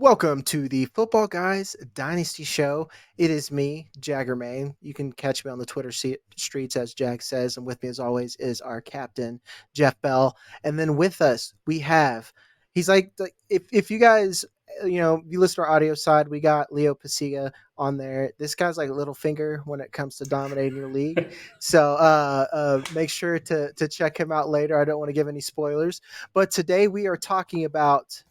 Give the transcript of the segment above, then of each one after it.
Welcome to the Football Guys Dynasty Show. It is me, Jagger. You can catch me on the Twitter streets, as Jag says, and with me, as always, is our captain, Jeff Bell. And then with us, we have, he's like, if you guys, you listen to our audio side, we got Leo Paciga on there. This guy's like Littlefinger when it comes to dominating your league. So make sure to check him out later. I don't want to give any spoilers. But today we are talking about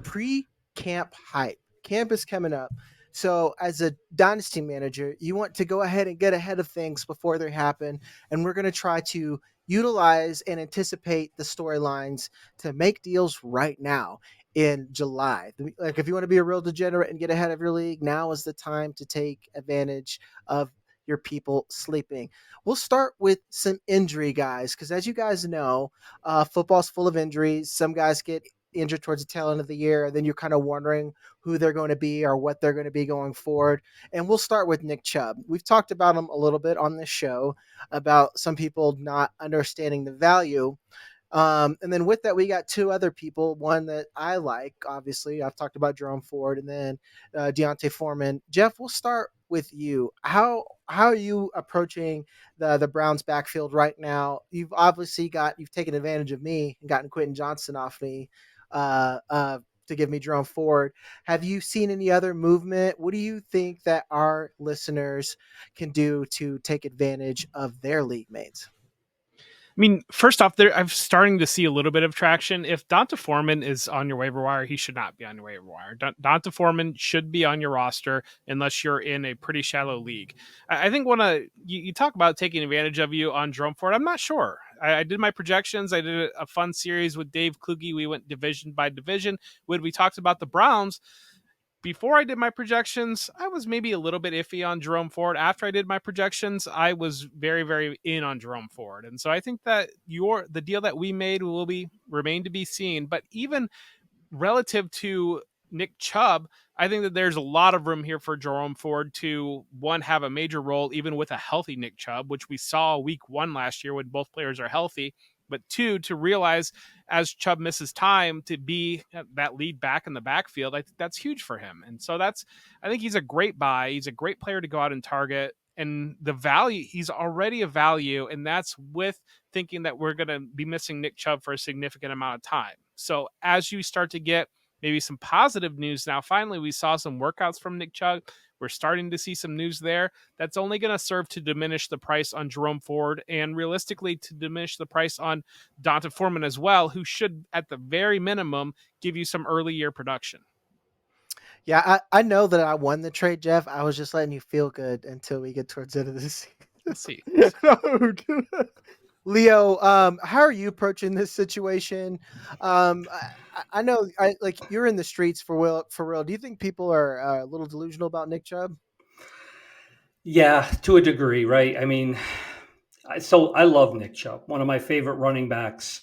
pre camp hype. Camp is coming up. So, as a dynasty manager, you want to go ahead and get ahead of things before they happen. And we're going to try to utilize and anticipate the storylines to make deals right now in July. Like, if you want to be a real degenerate and get ahead of your league, now is the time to take advantage of your people sleeping. We'll start with some injury guys, because as you guys know, football's full of injuries. Some guys get injured towards the tail end of the year, then you're kind of wondering who they're going to be or what they're going to be going forward. And we'll start with Nick Chubb. We've talked about him a little bit on this show about some people not understanding the value. And then with that, we got two other people. One that I like, obviously, I've talked about Jerome Ford, and then Deontay Foreman. Jeff, we'll start with you. How are you approaching the Browns backfield right now? You've taken advantage of me and gotten Quentin Johnson off me to give me Jerome Ford. Have you seen any other movement? What do you think that our listeners can do to take advantage of their league mates? I mean, first off, I'm starting to see a little bit of traction. If D'Onta Foreman is on your waiver wire, he should not be on your waiver wire. D'Onta Foreman should be on your roster unless you're in a pretty shallow league. I think you talk about taking advantage of you on Jerome Ford. I'm not sure. I did my projections. I did a fun series with Dave Kluge. We went division by division when we talked about the Browns. Before I did my projections, I was maybe a little bit iffy on Jerome Ford. After I did my projections, I was very, very in on Jerome Ford. And so I think that the deal that we made will remain to be seen. But even relative to Nick Chubb, I think that there's a lot of room here for Jerome Ford to, one, have a major role, even with a healthy Nick Chubb, which we saw week 1 last year when both players are healthy. But 2, to realize as Chubb misses time to be that lead back in the backfield, I think that's huge for him. And so I think he's a great buy. He's a great player to go out and target. And the value, he's already a value. And that's with thinking that we're going to be missing Nick Chubb for a significant amount of time. So as you start to get maybe some positive news now, finally, we saw some workouts from Nick Chubb. We're starting to see some news there. That's only going to serve to diminish the price on Jerome Ford and realistically to diminish the price on D'Onta Foreman as well, who should, at the very minimum, give you some early year production. Yeah, I know that I won the trade, Jeff. I was just letting you feel good until we get towards the end of this. Let's see. Leo, how are you approaching this situation? I know, you're in the streets for real. Do you think people are a little delusional about Nick Chubb? Yeah, to a degree, right? I mean, so I love Nick Chubb, one of my favorite running backs.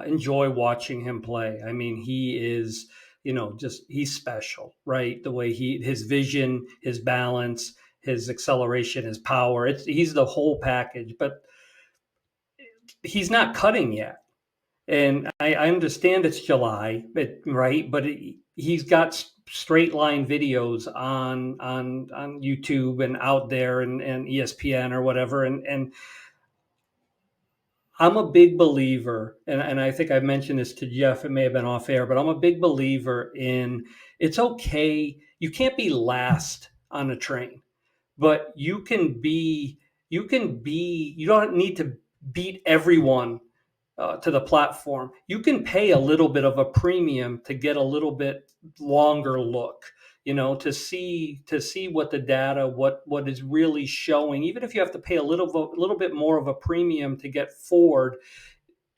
Enjoy watching him play. I mean, he is, he's special, right? The way his vision, his balance, his acceleration, his power, he's the whole package, but he's not cutting yet. And I understand it's July, right? But he's got straight line videos on YouTube and out there and ESPN or whatever. And I'm a big believer, and I think I mentioned this to Jeff, it may have been off air, but I'm a big believer in it's okay. You can't be last on a train, but you don't need to beat everyone to the platform. You can pay a little bit of a premium to get a little bit longer look, to see what the data, what is really showing, even if you have to pay a little bit more of a premium to get Ford,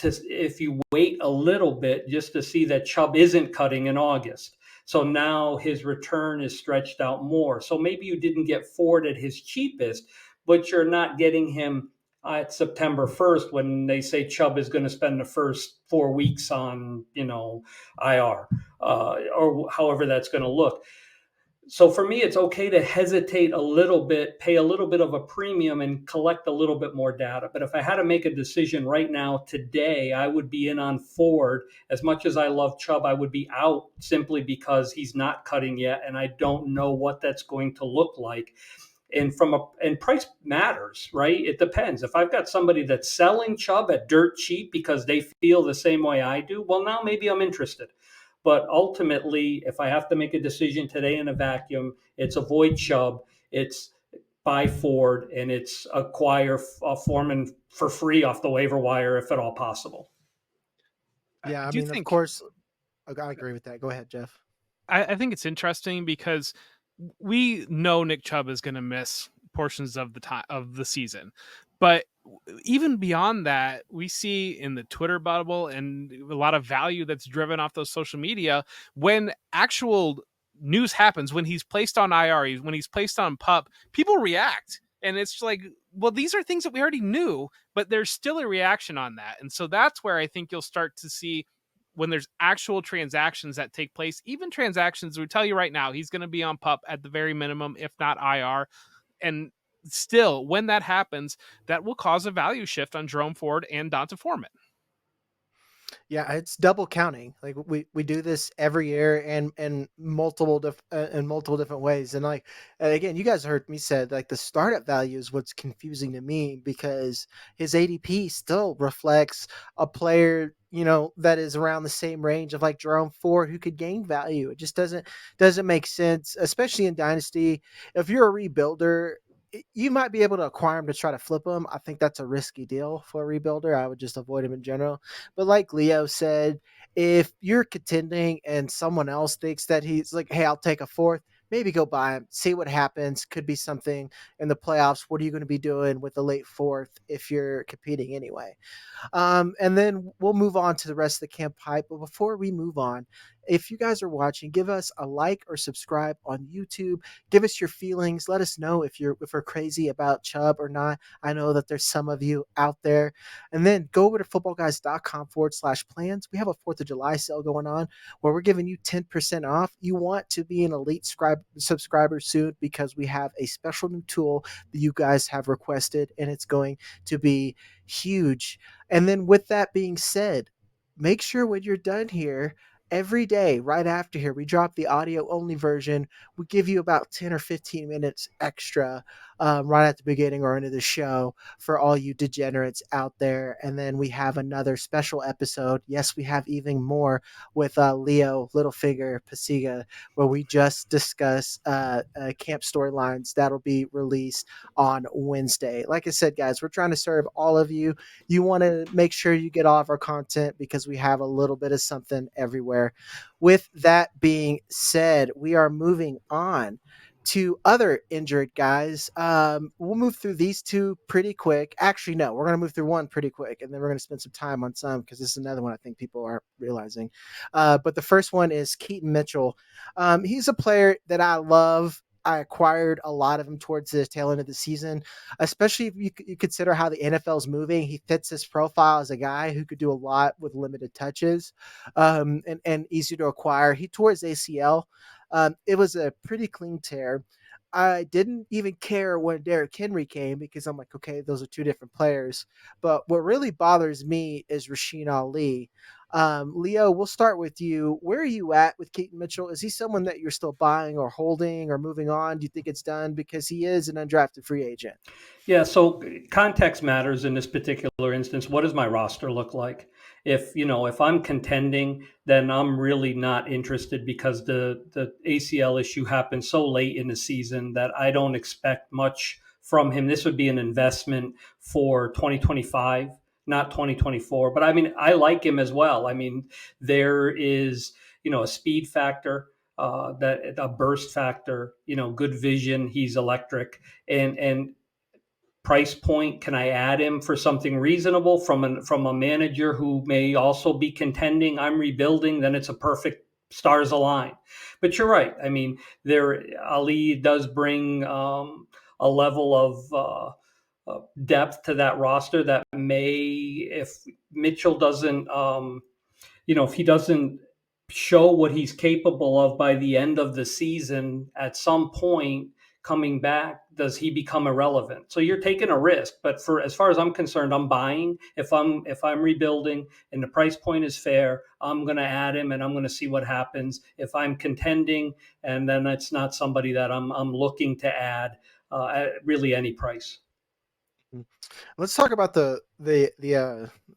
if you wait a little bit just to see that Chubb isn't cutting in August. So now his return is stretched out more. So maybe you didn't get Ford at his cheapest, but you're not getting him at September 1st when they say Chubb is going to spend the first 4 weeks on, IR, or however that's going to look. So for me, it's okay to hesitate a little bit, pay a little bit of a premium and collect a little bit more data. But if I had to make a decision right now, today, I would be in on Ford. As much as I love Chubb, I would be out simply because he's not cutting yet. And I don't know what that's going to look like. And and price matters, right? It depends. If I've got somebody that's selling Chubb at dirt cheap because they feel the same way I do, well, now maybe I'm interested. But ultimately, if I have to make a decision today in a vacuum, it's avoid Chubb, it's buy Ford, and it's acquire Foreman for free off the waiver wire if at all possible. Yeah, I Do you mean, of think course, I agree with that. Go ahead, Jeff. I think it's interesting because we know Nick Chubb is going to miss portions of the time of the season, but even beyond that, we see in the Twitter bubble and a lot of value that's driven off those social media when actual news happens, when he's placed on IR, when he's placed on PUP, people react. And it's like, well, these are things that we already knew, but there's still a reaction on that. And so that's where I think you'll start to see when there's actual transactions that take place, even transactions, we tell you right now, he's going to be on PUP at the very minimum, if not IR. And still, when that happens, that will cause a value shift on Jerome Ford and Donta Foreman. Yeah, it's double counting. Like we do this every year and multiple in multiple different ways. And again, you guys heard me said like the startup value is what's confusing to me because his ADP still reflects a player, that is around the same range of like Jerome Ford who could gain value. It just doesn't make sense, especially in Dynasty. If you're a rebuilder, you might be able to acquire him to try to flip him. I think that's a risky deal for a rebuilder. I would just avoid him in general. But like Leo said, if you're contending and someone else thinks that he's like, hey, I'll take a fourth, maybe go buy him, see what happens. Could be something in the playoffs. What are you going to be doing with the late fourth if you're competing anyway? And then we'll move on to the rest of the camp hype. But before we move on, if you guys are watching, give us a like or subscribe on YouTube. Give us your feelings. Let us know if we're crazy about Chubb or not. I know that there's some of you out there. And then go over to footballguys.com/plans. We have a 4th of July sale going on where we're giving you 10% off. You want to be an elite subscriber soon because we have a special new tool that you guys have requested, and it's going to be huge. And then with that being said, make sure when you're done here, every day right after here, we drop the audio only version. We give you about 10 or 15 minutes extra right at the beginning or end of the show for all you degenerates out there. And then we have another special episode. Yes, we have even more with Leo Paciga, where we just discuss camp storylines that'll be released on Wednesday. Like I said, guys, we're trying to serve all of you. You want to make sure you get all of our content because we have a little bit of something everywhere. With that being said, we are moving on to other injured guys. We'll move through these two pretty quick. Actually, no, we're going to move through one pretty quick, and then we're going to spend some time on some because this is another one I think people aren't realizing. But the first one is Keaton Mitchell. He's a player that I love. I acquired a lot of him towards the tail end of the season, especially if you consider how the NFL is moving. He fits his profile as a guy who could do a lot with limited touches and easy to acquire. He tore his ACL. It was a pretty clean tear. I didn't even care when Derrick Henry came because I'm like, okay, those are two different players. But what really bothers me is Rasheen Ali. Leo, we'll start with you. Where are you at with Keaton Mitchell? Is he someone that you're still buying or holding or moving on? Do you think it's done because he is an undrafted free agent? Yeah, so context matters in this particular instance. What does my roster look like? If I'm contending, then I'm really not interested because the ACL issue happened so late in the season that I don't expect much from him. This would be an investment for 2025, not 2024. But I mean, I like him as well. I mean, there is, a speed factor, that a burst factor, good vision. He's electric, and price point, can I add him for something reasonable from a manager who may also be contending? I'm rebuilding, then it's a perfect stars align. But you're right. I mean, Ali does bring a level of depth to that roster that may, if Mitchell doesn't, if he doesn't show what he's capable of by the end of the season, at some point coming back, does he become irrelevant? So you're taking a risk, but for as far as I'm concerned, I'm buying. If I'm rebuilding and the price point is fair, I'm going to add him and I'm going to see what happens. If I'm contending, and then it's not somebody that I'm looking to add at really any price. Let's talk about the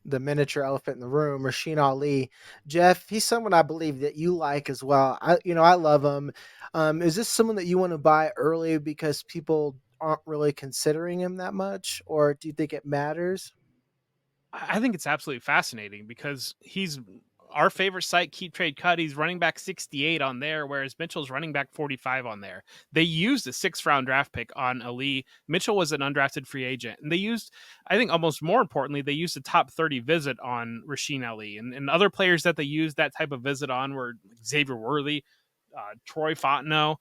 miniature elephant in the room, Rasheen Ali. Jeff, he's someone I believe that you like as well. I love him. Is this someone that you want to buy early because people aren't really considering him that much, or do you think it matters? I think it's absolutely fascinating because he's our favorite site, Keep Trade Cut. He's running back 68 on there, whereas Mitchell's running back 45 on there. They used a 6th-round draft pick on Ali. Mitchell was an undrafted free agent. And they used, I think almost more importantly, they used a top 30 visit on Rasheen Ali. And other players that they used that type of visit on were Xavier Worthy, Troy Fontenot.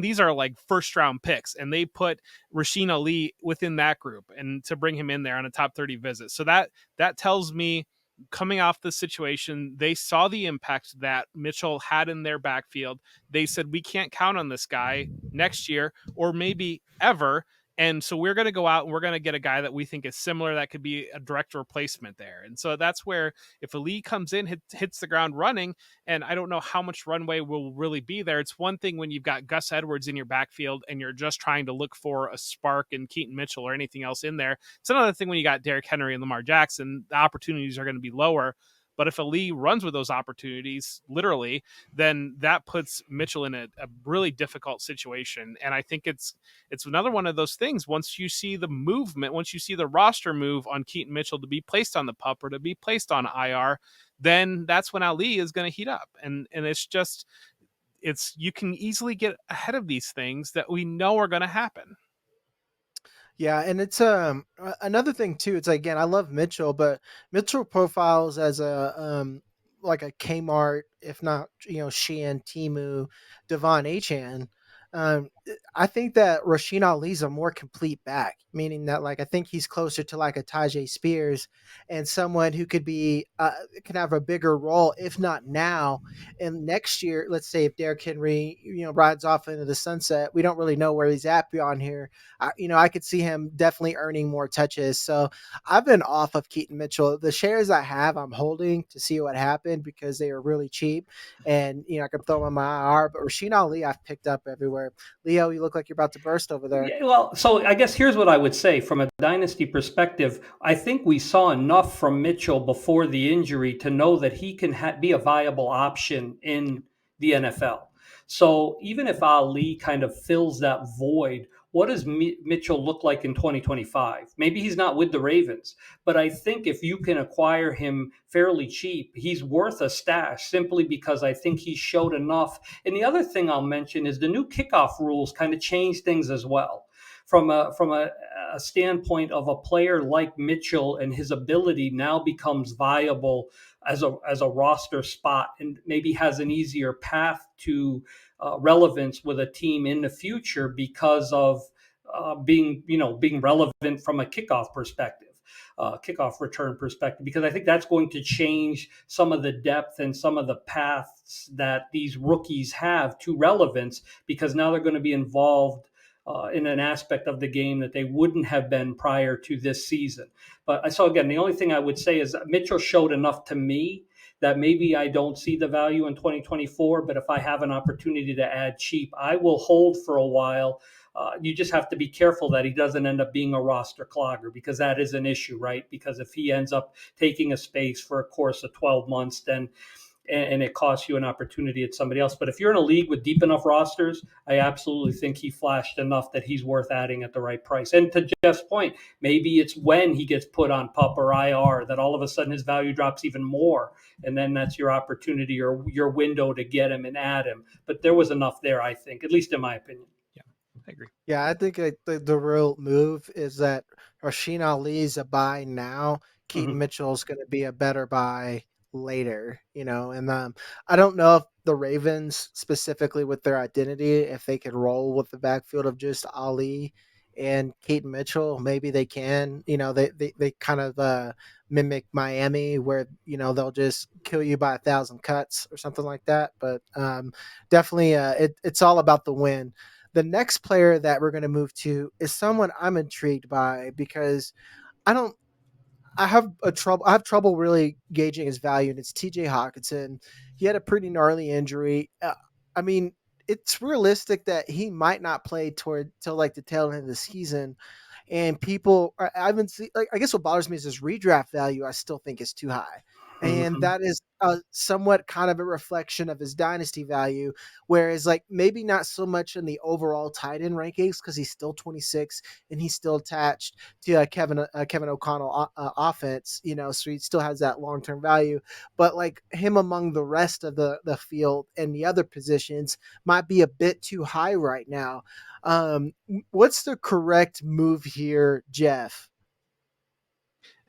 These are like first round picks, and they put Rasheen Ali within that group and to bring him in there on a top 30 visit. So that tells me, coming off the situation, they saw the impact that Mitchell had in their backfield. They said, we can't count on this guy next year or maybe ever. And so we're going to go out and we're going to get a guy that we think is similar that could be a direct replacement there. And so that's where, if Ali comes in, hits the ground running, and I don't know how much runway will really be there. It's one thing when you've got Gus Edwards in your backfield and you're just trying to look for a spark in Keaton Mitchell or anything else in there. It's another thing when you got Derrick Henry and Lamar Jackson, the opportunities are going to be lower. But if Ali runs with those opportunities, literally, then that puts Mitchell in a really difficult situation. And I think it's another one of those things. Once you see the movement, once you see the roster move on Keaton Mitchell to be placed on the PUP or to be placed on IR, then that's when Ali is going to heat up. And you can easily get ahead of these things that we know are going to happen. Yeah, and it's another thing too. It's again, I love Mitchell, but Mitchell profiles as a like a Kmart, if not Shein, Timu, Devon Achan. I think that Rasheen Ali's a more complete back, meaning that like I think he's closer to like a Tajay Spears and someone who could be can have a bigger role, if not now and next year. Let's say if Derrick Henry rides off into the sunset, we don't really know where he's at beyond here. I could see him definitely earning more touches. So I've been off of Keaton Mitchell. The shares I have, I'm holding to see what happened because they are really cheap, and I could throw them on my IR. But Rasheen Ali, I've picked up everywhere. Leo, you look like you're about to burst over there. Yeah, well, so I guess here's what I would say from a dynasty perspective. I think we saw enough from Mitchell before the injury to know that he can be a viable option in the NFL. So even if Ali kind of fills that void, what does Mitchell look like in 2025? Maybe he's not with the Ravens, but I think if you can acquire him fairly cheap, he's worth a stash simply because I think he showed enough. And the other thing I'll mention is the new kickoff rules kind of change things as well. From a standpoint of a player like Mitchell, and his ability now becomes viable as a roster spot, and maybe has an easier path to relevance with a team in the future because of being relevant from a kickoff perspective. Kickoff return perspective, because I think that's going to change some of the depth and some of the paths that these rookies have to relevance, because now they're going to be involved in an aspect of the game that they wouldn't have been prior to this season. But so again, the only thing I would say is Mitchell showed enough to me that maybe I don't see the value in 2024, but if I have an opportunity to add cheap, I will hold for a while. You just have to be careful that he doesn't end up being a roster clogger, because that is an issue, right? Because if he ends up taking a space for a course of 12 months, then and it costs you an opportunity at somebody else. But if you're in a league with deep enough rosters, I absolutely think he flashed enough that he's worth adding at the right price. And to Jeff's point, maybe it's when he gets put on PUP or IR that all of a sudden his value drops even more. And then that's your opportunity or your window to get him and add him. But there was enough there, I think, at least in my opinion. Yeah, I agree. Yeah, I think the real move is that Rasheen Ali's a buy now. Keaton Mitchell's going to be a better buy later, and I don't know if the Ravens specifically with their identity, if they could roll with the backfield of just Ali and Keaton Mitchell, maybe they can, they kind of mimic Miami where, they'll just kill you by 1,000 cuts or something like that. But definitely it's all about the win. The next player that we're going to move to is someone I'm intrigued by because I don't I have trouble really gauging his value, and it's TJ Hockenson. He had a pretty gnarly injury. I mean, it's realistic that he might not play toward till like the tail end of the season. And people, I haven't seen. Like, I guess what bothers me is his redraft value. I still think is too high, and Mhm. that is somewhat kind of a reflection of his dynasty value. Whereas, like maybe not so much in the overall tight end rankings because he's still 26 and he's still attached to Kevin O'Connell offense. So he still has that long term value. But like him among the rest of the field and the other positions might be a bit too high right now. What's the correct move here, Jeff?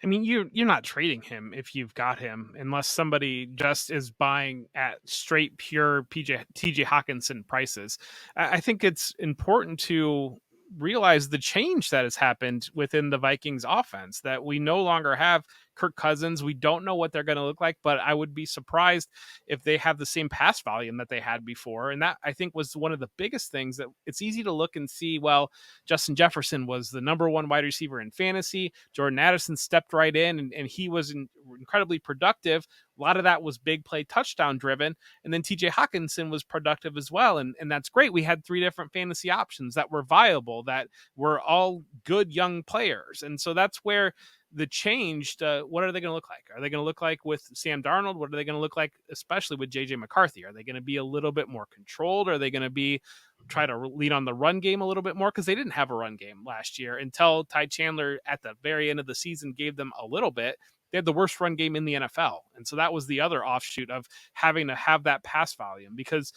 I mean, you're not trading him if you've got him, unless somebody just is buying at straight pure TJ Hawkinson prices. I think it's important to realize the change that has happened within the Vikings offense, that we no longer have Kirk Cousins. We don't know what they're going to look like, but I would be surprised if they have the same pass volume that they had before. And that, I think, was one of the biggest things. That it's easy to look and see, well, Justin Jefferson was the number one wide receiver in fantasy. Jordan Addison stepped right in, and he was incredibly productive. A lot of that was big play touchdown driven. And then TJ Hockenson was productive as well. And that's great. We had 3 different fantasy options that were viable, that were all good young players. And so that's where the changed. What are they going to look like? Are they going to look like with Sam Darnold? What are they going to look like, especially with JJ McCarthy? Are they going to be a little bit more controlled? Are they going to be try to lead on the run game a little bit more? Because they didn't have a run game last year until Ty Chandler at the very end of the season gave them a little bit. They had the worst run game in the NFL. And so that was the other offshoot of having to have that pass volume, because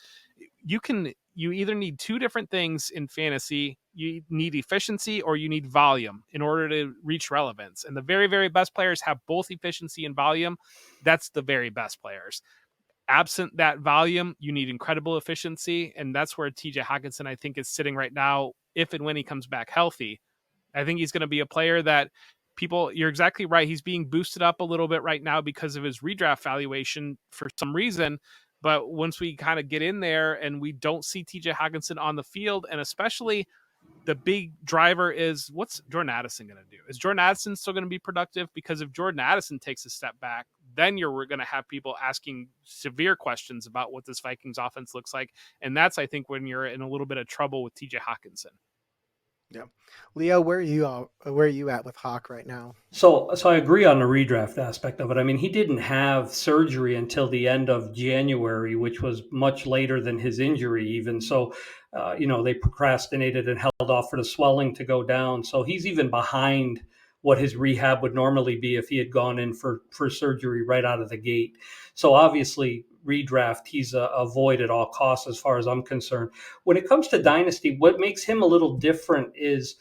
you either need 2 different things in fantasy. You need efficiency or you need volume in order to reach relevance. And the very, very best players have both efficiency and volume. That's the very best players. Absent that volume, you need incredible efficiency. And that's where TJ Hockenson, I think, is sitting right now. If and when he comes back healthy, I think he's going to be a player that you're exactly right. He's being boosted up a little bit right now because of his redraft valuation for some reason. But once we kind of get in there and we don't see TJ Hockenson on the field, and especially the big driver is, what's Jordan Addison going to do? Is Jordan Addison still going to be productive? Because if Jordan Addison takes a step back, then you're going to have people asking severe questions about what this Vikings offense looks like. And that's, I think, when you're in a little bit of trouble with TJ Hockenson. Yeah, Leo, where are you at with Hawk right now? So I agree on the redraft aspect of it. I mean, he didn't have surgery until the end of January, which was much later than his injury even. So, they procrastinated and held off for the swelling to go down. So he's even behind what his rehab would normally be if he had gone in for surgery right out of the gate. So obviously, redraft, he's a void at all costs as far as I'm concerned. When it comes to Dynasty, what makes him a little different is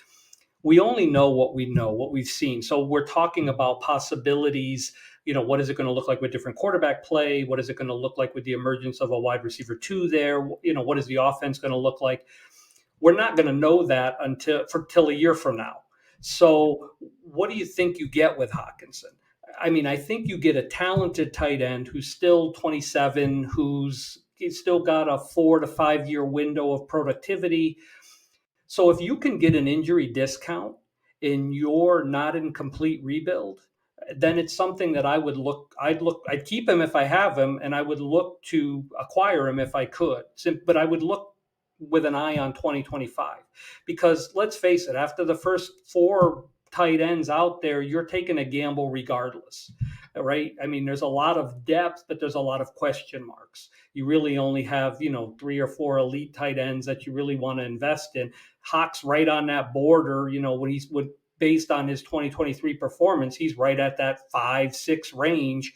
we only know, what we've seen. So we're talking about possibilities. What is it going to look like with different quarterback play? What is it going to look like with the emergence of a wide receiver 2 there? What is the offense going to look like? We're not going to know that till a year from now. So what do you think you get with Hockenson? I mean, I think you get a talented tight end who's still 27, he's still got a 4 to 5 year window of productivity. So if you can get an injury discount and you're not in complete rebuild, then it's something that I'd keep him if I have him, and I would look to acquire him if I could. But I would look with an eye on 2025, because let's face it, after the first 4 tight ends out there, you're taking a gamble regardless, right? I mean, there's a lot of depth, but there's a lot of question marks. You really only have, 3 or 4 elite tight ends that you really want to invest in. Hawk's right on that border, based on his 2023 performance, he's right at that 5-6 range.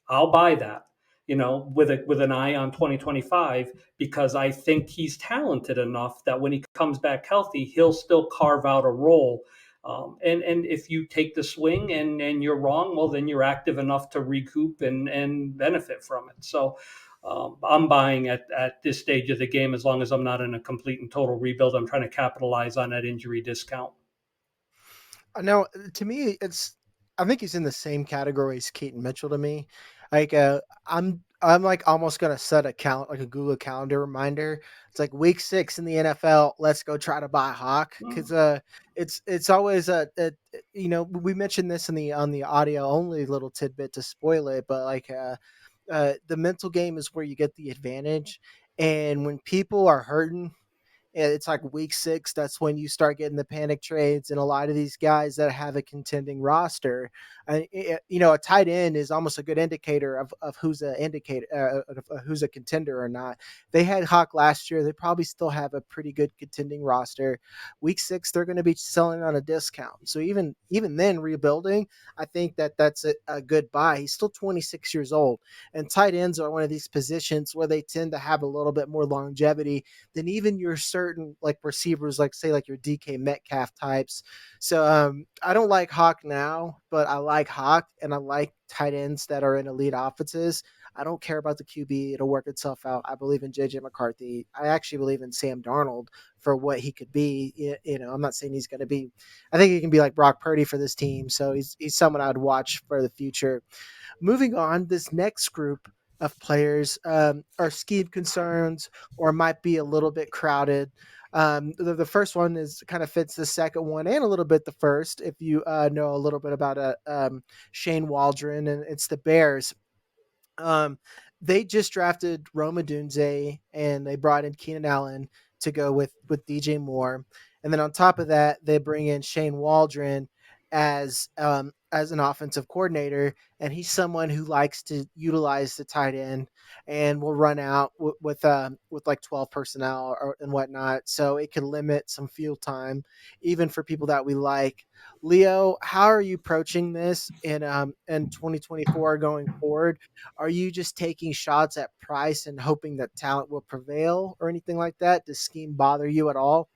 I'll buy that, with an eye on 2025, because I think he's talented enough that when he comes back healthy, he'll still carve out a role. And if you take the swing and you're wrong, well, then you're active enough to recoup and benefit from it. So I'm buying at this stage of the game as long as I'm not in a complete and total rebuild. I'm trying to capitalize on that injury discount. No, to me, I think he's in the same category as Keaton Mitchell to me. Like, I'm like almost gonna set a count, like a Google Calendar reminder. It's like week 6 in the NFL. Let's go try to buy Hawk because it's always we mentioned this in the on the audio only little tidbit to spoil it, but like the mental game is where you get the advantage, and when people are hurting, it's like week 6. That's when you start getting the panic trades, and a lot of these guys that have a contending roster, a tight end is almost a good indicator of who's a indicator of who's a contender or not. They had Hawk last year. They probably still have a pretty good contending roster. Week 6, they're going to be selling on a discount. So even then, rebuilding, I think that's a good buy. He's still 26 years old, and tight ends are one of these positions where they tend to have a little bit more longevity than even your certain like receivers, like say like your DK Metcalf types. So I don't like Hawk now, but I like Hawk, and I like tight ends that are in elite offenses. I don't care about the QB. It'll work itself out. I believe in JJ McCarthy. I actually believe in Sam Darnold for what he could be. I'm not saying he's going to be, I think he can be like Brock Purdy for this team. So he's someone I'd watch for the future. Moving on, this next group of players are scheme concerns or might be a little bit crowded. The first one is kind of fits the second one and a little bit the first. If you know a little bit about Shane Waldron, and it's the Bears. Um, they just drafted Rome Odunze, and they brought in Keenan Allen to go with DJ Moore, and then on top of that, they bring in Shane Waldron as an offensive coordinator, and he's someone who likes to utilize the tight end and will run out with like 12 personnel and whatnot, so it can limit some field time, even for people that we like. Leo, how are you approaching this in 2024 going forward? Are you just taking shots at price and hoping that talent will prevail or anything like that? Does scheme bother you at all?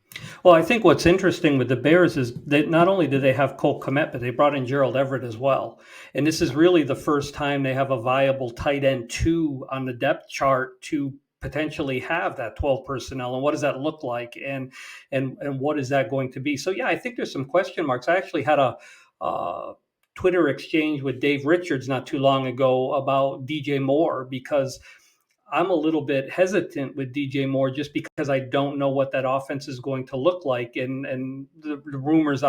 Well, I think what's interesting with the Bears is that not only do they have Cole Kmet, but they brought in Gerald Everett as well. And this is really the first time they have a viable tight end 2 on the depth chart to potentially have that 12 personnel. And what does that look like? And what is that going to be? So yeah, I think there's some question marks. I actually had a Twitter exchange with Dave Richards not too long ago about DJ Moore, because I'm a little bit hesitant with DJ Moore just because I don't know what that offense is going to look like. And the rumors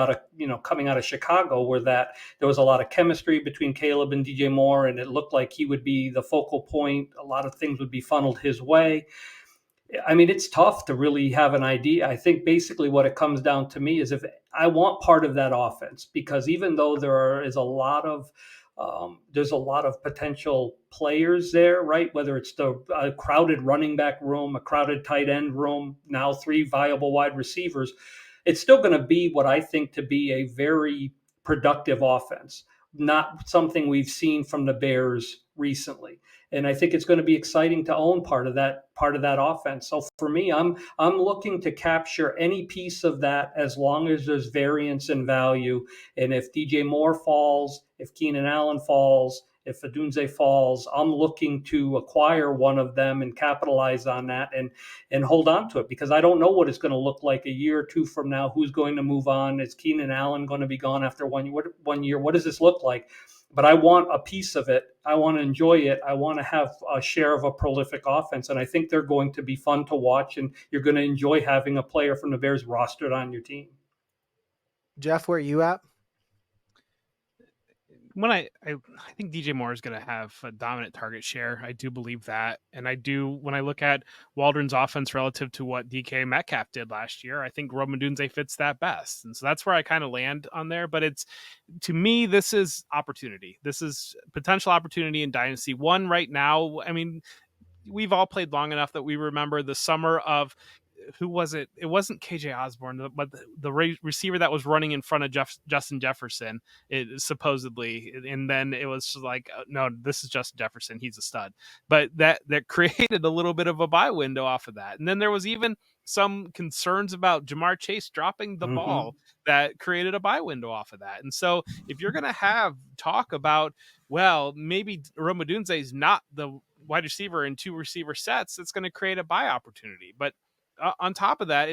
coming out of Chicago were that there was a lot of chemistry between Caleb and DJ Moore, and it looked like he would be the focal point. A lot of things would be funneled his way. I mean, it's tough to really have an idea. I think basically what it comes down to me is if I want part of that offense, because even though there's a lot of potential players there, right? Whether it's the crowded running back room, a crowded tight end room, now 3 viable wide receivers, it's still going to be what I think to be a very productive offense, not something we've seen from the Bears recently. And I think it's going to be exciting to own part of that offense. So for me, I'm looking to capture any piece of that as long as there's variance in value. And if DJ Moore falls, if Keenan Allen falls, if Odunze falls, I'm looking to acquire one of them and capitalize on that and hold on to it, because I don't know what it's going to look like a year or 2 from now. Who's going to move on? Is Keenan Allen going to be gone after 1 year? What does this look like? But I want a piece of it. I want to enjoy it. I want to have a share of a prolific offense. And I think they're going to be fun to watch, and you're going to enjoy having a player from the Bears rostered on your team. Jeff, where are you at? When I think DJ Moore is going to have a dominant target share. I do believe that. And when I look at Waldron's offense relative to what DK Metcalf did last year, I think Rome Odunze fits that best. And so that's where I kind of land on there. But to me, this is opportunity. This is potential opportunity in Dynasty. One right now, I mean, we've all played long enough that we remember the summer of who was it? It wasn't KJ Osborne, but the receiver that was running in front of Justin Jefferson, supposedly, and then it was like, no, this is Justin Jefferson, he's a stud. But that created a little bit of a buy window off of that. And then there was even some concerns about Jamar Chase dropping the ball that created a buy window off of that. And so if you're going to have talk about, well, maybe Rome Odunze is not the wide receiver in 2 receiver sets, it's going to create a buy opportunity. But on top of that,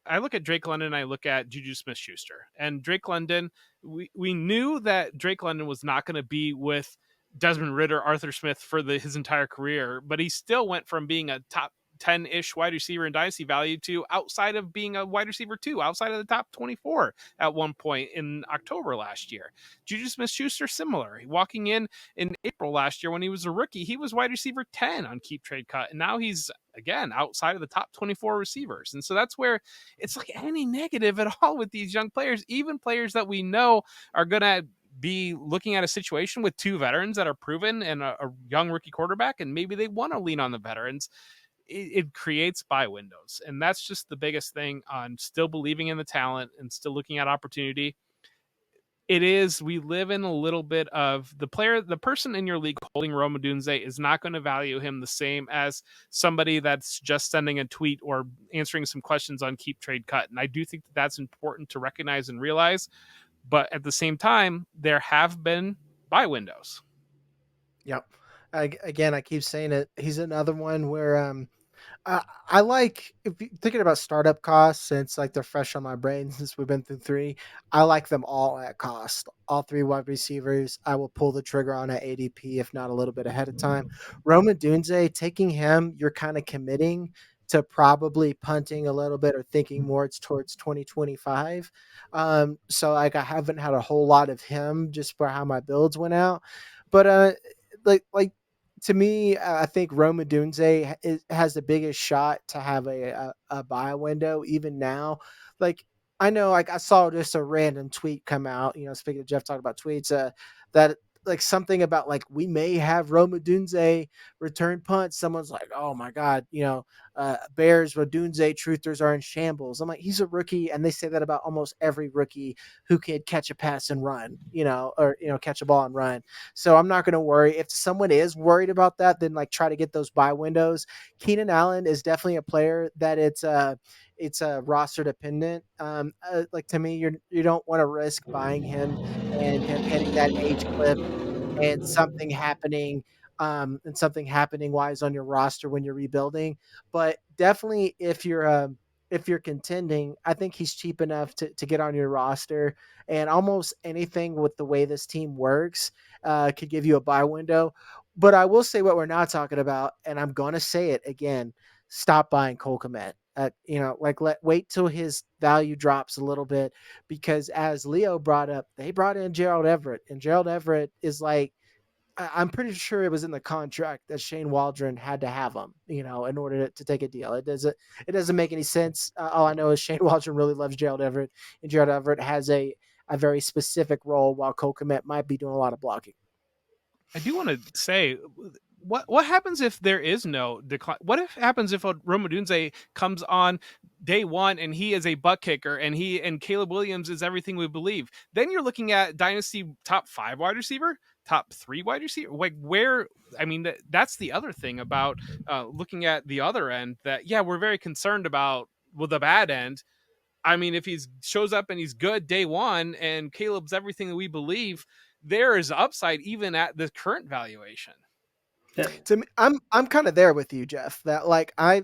I look at Drake London, I look at Juju Smith-Schuster. And Drake London, we knew that Drake London was not going to be with Desmond Ridder, Arthur Smith for his entire career, but he still went from being a top 10-ish wide receiver in dynasty value to outside of being a wide receiver 2, outside of the top 24 at one point in October last year. Juju Smith-Schuster, similar. Walking in April last year when he was a rookie, he was wide receiver 10 on Keep Trade Cut, and now he's, again, outside of the top 24 receivers. And so that's where it's like any negative at all with these young players, even players that we know are going to be looking at a situation with 2 veterans that are proven and a young rookie quarterback, and maybe they want to lean on the veterans. It creates buy windows. And that's just the biggest thing on still believing in the talent and still looking at opportunity. We live in a little bit of the person in your league holding Rome Odunze is not going to value him the same as somebody that's just sending a tweet or answering some questions on Keep Trade Cut. And I do think that that's important to recognize and realize. But at the same time, there have been buy windows. Yep. Again, I keep saying it. He's another one where I like, if you're thinking about startup costs, since like they're fresh on my brain since we've been through 3, I like them all at cost. All 3 wide receivers, I will pull the trigger on at ADP, if not a little bit ahead of time. Rome Odunze, taking him, you're kind of committing to probably punting a little bit or thinking more towards 2025. So like I haven't had a whole lot of him just for how my builds went out. But like to me, I think Rome Odunze has the biggest shot to have a buy window even now. Like I know, like I saw just a random tweet come out. Speaking of Jeff talking about tweets, that like something about like we may have Rome Odunze return punt. Someone's like, oh my god, Bears Odunze truthers are in shambles. I'm like, he's a rookie, and they say that about almost every rookie who can catch a pass and run, or catch a ball and run. So I'm not going to worry. If someone is worried about that, then like try to get those buy windows. Keenan Allen is definitely a player that it's a roster dependent. Like to me, you don't want to risk buying him and him hitting that age cliff and something happening while he's on your roster when you're rebuilding. But definitely if you're contending, I think he's cheap enough to get on your roster, and almost anything with the way this team works could give you a buy window. But I will say what we're not talking about, and I'm going to say it again, stop buying Cole Kmet. Wait till his value drops a little bit, because as Leo brought up, they brought in Gerald Everett, and Gerald Everett is like, I'm pretty sure it was in the contract that Shane Waldron had to have him, in order to take a deal. It doesn't make any sense. All I know is Shane Waldron really loves Gerald Everett, and Gerald Everett has a very specific role, while Cole Kmet might be doing a lot of blocking. I do want to say, what happens if there is no decline? What happens if Rome Odunze comes on day 1 and he is a butt kicker and Caleb Williams is everything we believe? Then you're looking at dynasty top 5 wide receiver, top 3 wide receiver. Like that's the other thing about looking at the other end, that we're very concerned about with the bad end. I mean, if he shows up and he's good day 1 and Caleb's everything that we believe, there is upside even at the current valuation. Yeah. To me, I'm kind of there with you, Jeff. That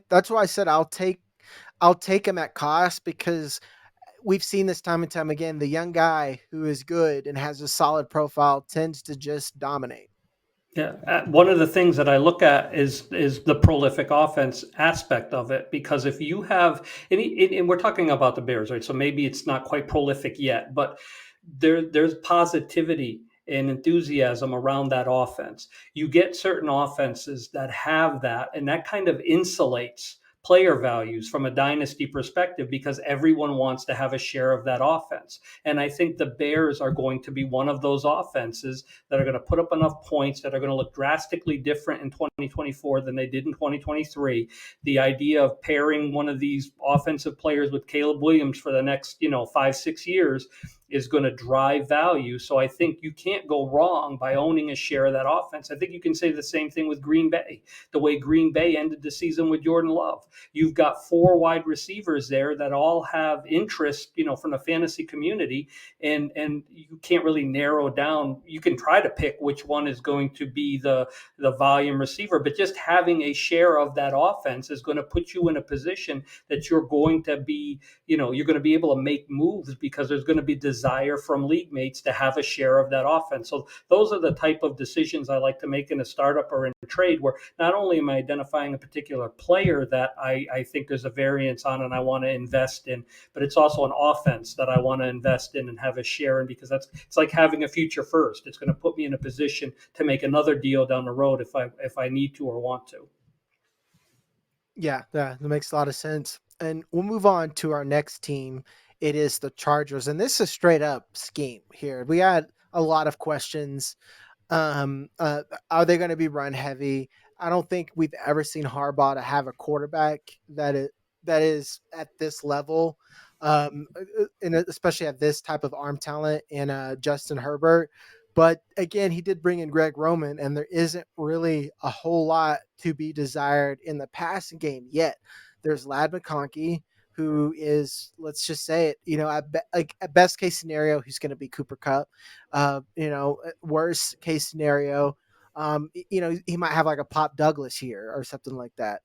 that's why I said I'll take him at cost, because we've seen this time and time again. The young guy who is good and has a solid profile tends to just dominate. Yeah, one of the things that I look at is the prolific offense aspect of it, because if you have, and we're talking about the Bears, right? So maybe it's not quite prolific yet, but there's positivity and enthusiasm around that offense. You get certain offenses that have that, and that kind of insulates player values from a dynasty perspective, because everyone wants to have a share of that offense. And I think the Bears are going to be one of those offenses that are going to put up enough points that are going to look drastically different in 2024 than they did in 2023. The idea of pairing one of these offensive players with Caleb Williams for the next, 5-6 years is going to drive value. So I think you can't go wrong by owning a share of that offense. I think you can say the same thing with Green Bay, the way Green Bay ended the season with Jordan Love. You've got 4 wide receivers there that all have interest, from the fantasy community, and you can't really narrow down. You can try to pick which one is going to be the volume receiver, but just having a share of that offense is going to put you in a position that you're going to be, you're going to be able to make moves, because there's going to be desire from league mates to have a share of that offense. So those are the type of decisions I like to make in a startup or in a trade, where not only am I identifying a particular player that I think there's a variance on and I want to invest in, but it's also an offense that I want to invest in and have a share in, because it's like having a future first. It's going to put me in a position to make another deal down the road if I need to or want to. Yeah, that makes a lot of sense. And we'll move on to our next team. It is the Chargers, and this is a straight up scheme here. We had a lot of questions. Are they going to be run heavy? I don't think we've ever seen Harbaugh to have a quarterback that is at this level, and especially at this type of arm talent in Justin Herbert. But again, he did bring in Greg Roman, and there isn't really a whole lot to be desired in the passing game yet. There's Lad McConkey, who is, let's just say it, at best case scenario, he's going to be Cooper Kupp. Worst case scenario, he might have like a Pop Douglas here or something like that.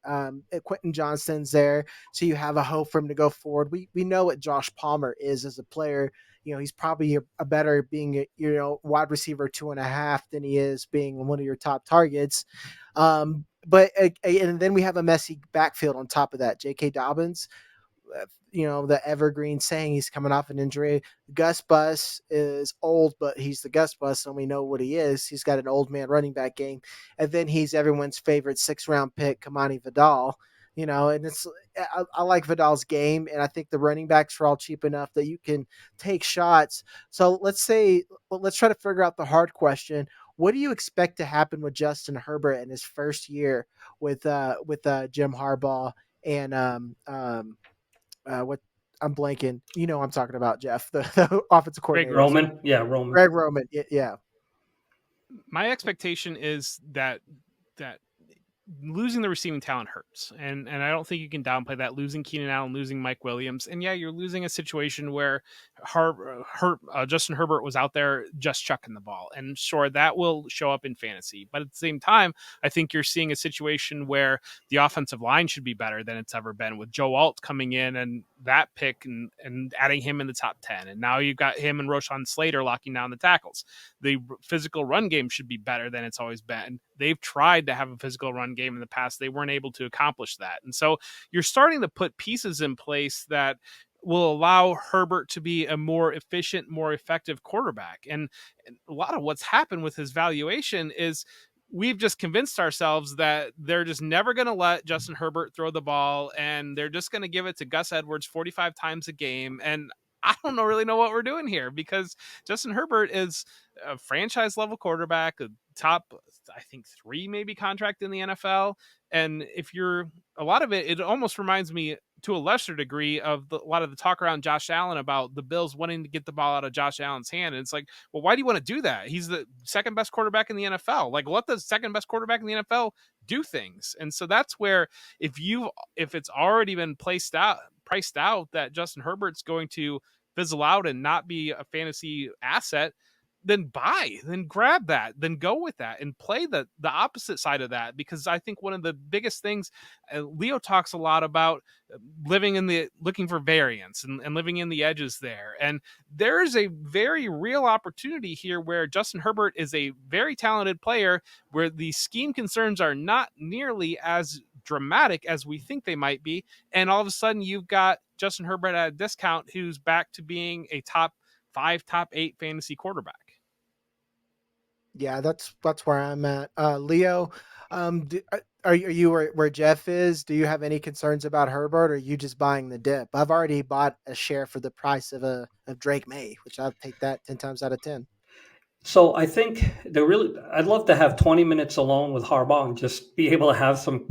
Quentin Johnston's there, so you have a hope for him to go forward. We know what Josh Palmer is as a player. He's probably a better being wide receiver 2.5 than he is being one of your top targets. But and then we have a messy backfield on top of that. J.K. Dobbins, the evergreen saying, he's coming off an injury. Gus Bus is old, but he's the Gus Bus, and we know what he is. He's got an old man running back game. And then he's everyone's favorite 6th-round pick, Kimani Vidal. And I like Vidal's game, and I think the running backs are all cheap enough that you can take shots. So let's try to figure out the hard question. What do you expect to happen with Justin Herbert in his first year with Jim Harbaugh and what I'm blanking? I'm talking about, Jeff, the offensive coordinator. Greg Roman. Yeah. My expectation is that losing the receiving talent hurts, and I don't think you can downplay that. Losing Keenan Allen, losing Mike Williams, and yeah, you're losing a situation where Justin Herbert was out there just chucking the ball, and sure, that will show up in fantasy. But at the same time, I think you're seeing a situation where the offensive line should be better than it's ever been, with Joe Alt coming in and that pick and adding him in the top 10, and now you've got him and Rashawn Slater locking down the tackles. The physical run game should be better than it's always been. They've tried to have a physical run game in the past. They weren't able to accomplish that. And so you're starting to put pieces in place that will allow Herbert to be a more efficient, more effective quarterback. And a lot of what's happened with his valuation is we've just convinced ourselves that they're just never going to let Justin Herbert throw the ball, and they're just going to give it to Gus Edwards 45 times a game. And I don't really know what we're doing here, because Justin Herbert is a franchise level quarterback, a top, I think 3 maybe contract in the NFL. And if you're a lot of it almost reminds me to a lesser degree of a lot of the talk around Josh Allen about the Bills wanting to get the ball out of Josh Allen's hand. And it's like, well, why do you want to do that? He's the second best quarterback in the NFL. Like, let the second best quarterback in the NFL do things. And so that's where if it's already been priced out that Justin Herbert's going to fizzle out and not be a fantasy asset, then grab that, then go with that and play the opposite side of that. Because I think one of the biggest things, Leo talks a lot about looking for variance and living in the edges there. And there is a very real opportunity here where Justin Herbert is a very talented player, where the scheme concerns are not nearly as dramatic as we think they might be. And all of a sudden you've got Justin Herbert at a discount, who's back to being a top 5, top 8 fantasy quarterback. Yeah, that's where I'm at. Leo, Are you where Jeff is? Do you have any concerns about Herbert, or are you just buying the dip? I've already bought a share for the price of Drake May, which I'll take that 10 times out of 10. So I think I'd love to have 20 minutes alone with Harbaugh and just be able to have some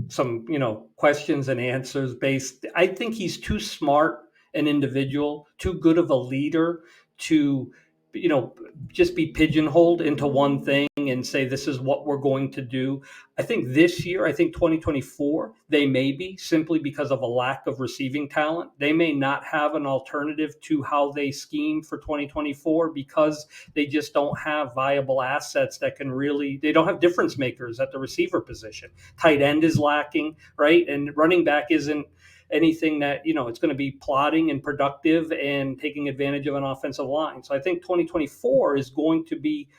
questions and answers based. I think he's too smart an individual, too good of a leader to you know just be pigeonholed into one thing and say this is what we're going to do. I think this year, I think 2024, they may be, simply because of a lack of receiving talent. They may not have an alternative to how they scheme for 2024 because they just don't have viable assets that can really, they don't have difference makers at the receiver position. Tight end is lacking, right? And running back isn't anything that, it's going to be plotting and productive and taking advantage of an offensive line. So I think 2024 is going to be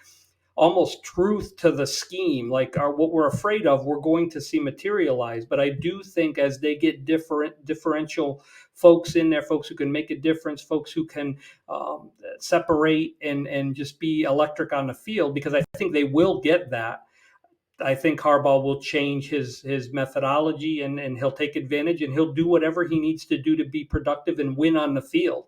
almost truth to the scheme, like what we're afraid of, we're going to see materialize. But I do think as they get differential folks in there, folks who can make a difference, folks who can separate and just be electric on the field, because I think they will get that. I think Harbaugh will change his methodology, and he'll take advantage, and he'll do whatever he needs to do to be productive and win on the field.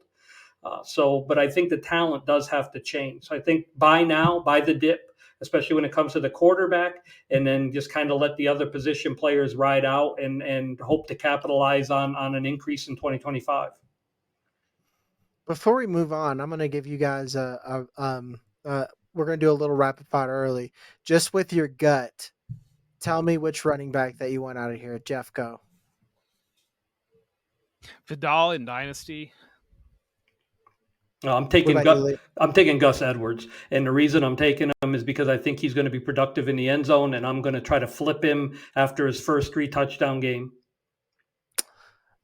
But I think the talent does have to change. So I think buy now, buy the dip, especially when it comes to the quarterback, and then just kind of let the other position players ride out and hope to capitalize on an increase in 2025. Before we move on, I'm going to give you guys we're going to do a little rapid fire early. Just with your gut, tell me which running back that you want out of here. Jeff, go. Vidal in Dynasty. I'm taking Gus Edwards, and the reason I'm taking him is because I think he's going to be productive in the end zone, and I'm going to try to flip him after his first 3-touchdown game.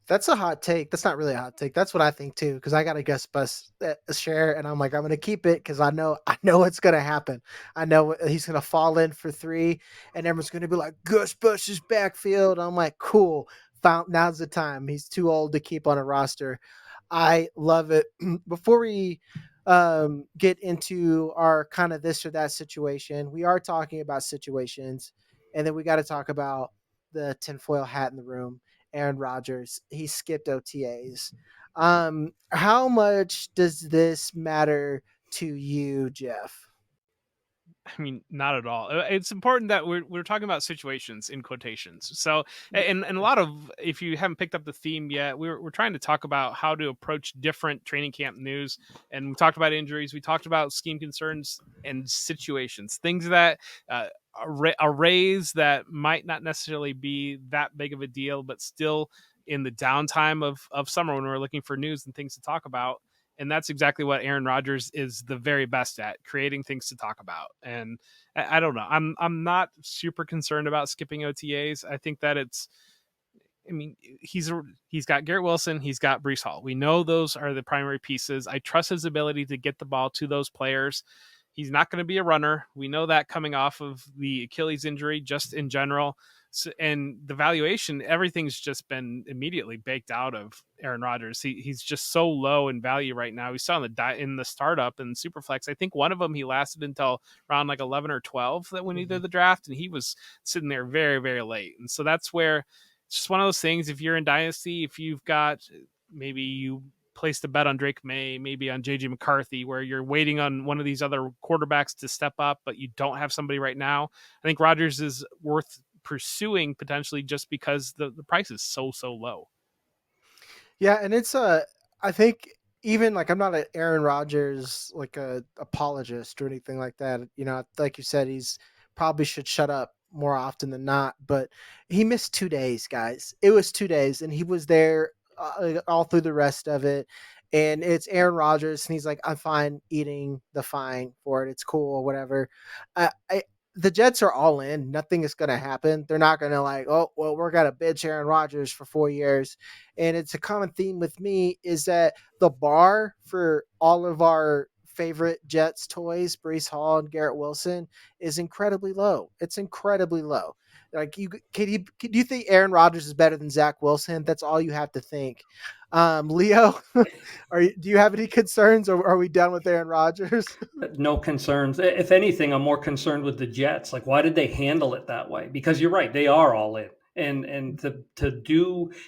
That's a hot take. That's not really a hot take. That's what I think too, because I got a Gus Bus share, and I'm like, I'm going to keep it because I know what's going to happen. I know he's going to fall in for 3, and everyone's going to be like, Gus Bus's backfield. I'm like, cool. Now's the time. He's too old to keep on a roster. I love it. Before we get into our kind of this or that situation, we are talking about situations, and then we got to talk about the tinfoil hat in the room. Aaron Rodgers, he skipped OTAs. How much does this matter to you, Jeff? I mean, not at all. It's important that we're talking about situations in quotations. So, and a lot of, if you haven't picked up the theme yet, we're trying to talk about how to approach different training camp news. And we talked about injuries. We talked about scheme concerns and situations, things that arrays that might not necessarily be that big of a deal, but still in the downtime of summer when we're looking for news and things to talk about. And that's exactly what Aaron Rodgers is the very best at, creating things to talk about. And I don't know. I'm not super concerned about skipping OTAs. I think that he's got Garrett Wilson. He's got Breece Hall. We know those are the primary pieces. I trust his ability to get the ball to those players. He's not going to be a runner. We know that coming off of the Achilles injury, just in general. So, and the valuation, everything's just been immediately baked out of Aaron Rodgers. He's just so low in value right now. We saw in the startup and Superflex. I think one of them he lasted until around like 11 or 12 that when he did the draft, and he was sitting there very, very late. And so that's where it's just one of those things. If you're in Dynasty, if you've got, maybe you placed a bet on Drake May, maybe on JJ McCarthy, where you're waiting on one of these other quarterbacks to step up, but you don't have somebody right now, I think Rodgers is worth pursuing potentially just because the price is so low. Yeah, and it's I think even like I'm not an Aaron Rodgers like a apologist or anything like that. Like you said, he's probably should shut up more often than not. But he missed 2 days, guys. It was 2 days, and he was there all through the rest of it. And it's Aaron Rodgers, and he's like, I'm fine eating the fine for it. It's cool, whatever. The Jets are all in. Nothing is going to happen. They're not going to like, oh, well, we're going to bitch Aaron Rodgers for 4 years. And it's a common theme with me is that the bar for all of our favorite Jets toys, Breece Hall and Garrett Wilson, is incredibly low. It's incredibly low. Like do you think Aaron Rodgers is better than Zach Wilson? That's all you have to think. Leo, do you have any concerns, or are we done with Aaron Rodgers? No concerns. If anything, I'm more concerned with the Jets. Like, why did they handle it that way? Because you're right, they are all in. And to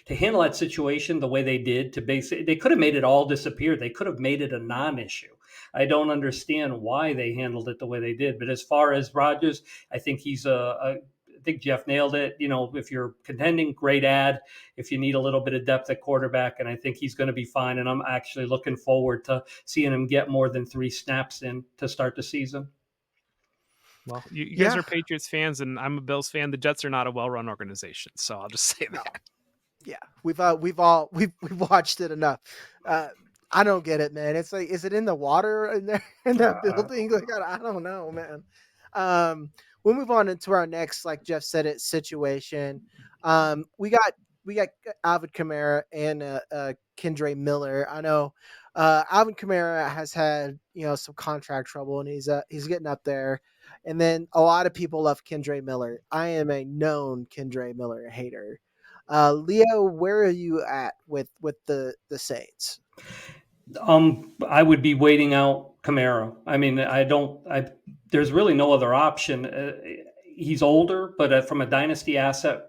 handle that situation the way they did, to basically, they could have made it all disappear. They could have made it a non-issue. I don't understand why they handled it the way they did. But as far as Rodgers, I think I think Jeff nailed it. You know, if you're contending, great ad. If you need a little bit of depth at quarterback, and I think he's going to be fine. And I'm actually looking forward to seeing him get more than 3 snaps in to start the season. Well, you guys are Patriots fans, and I'm a Bills fan. The Jets are not a well-run organization, so I'll just say that. Yeah, we've watched it enough. I don't get it, man. It's like, is it in the water in there in that building? Like, I don't know, man. We'll move on into our next, like Jeff said, it situation. We got Alvin Kamara and Kendre Miller. I know Alvin Kamara has had some contract trouble, and he's getting up there. And then a lot of people love Kendre Miller. I am a known Kendre Miller hater. Leo, where are you at with the Saints? I would be waiting out Kamara. I mean, there's really no other option. He's older, but from a dynasty asset